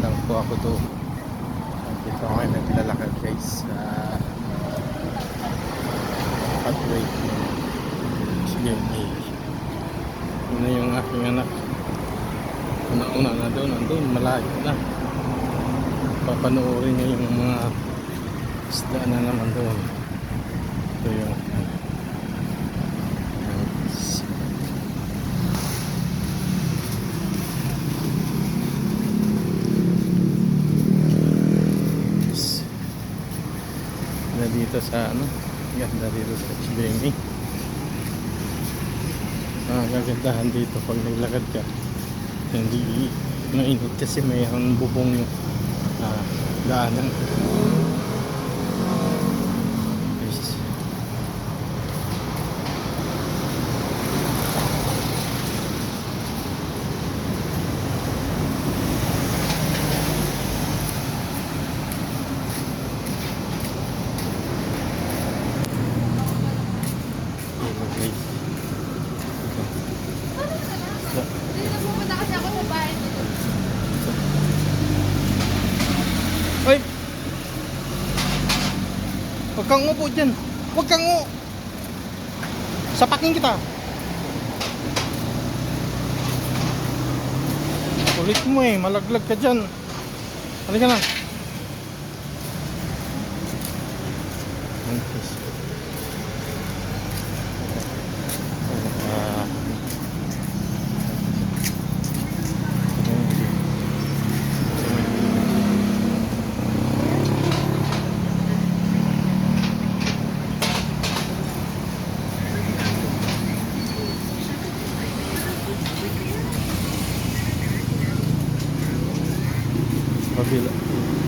lang po ako doon. Dito ako ngayon naglalakad guys sa pathway ng CMA. Yun na yung aking anak. Una-una na doon, nandun, malayo na. Papanoorin niya yung mga isda na naman doon. Ito yung na dito sa ano, ganda dito sa HBME. Gagandahan dito pag naglakad ka, hindi mainit kasi mayroon bubong yung daanan. Yes. Pupunta kasi ako sa bahay dito. Ay! Huwag kang upo dyan. Huwag kang upo. Sapakin kita. Kulit mo eh. Malaglag ka dyan. Halika na. Kabila.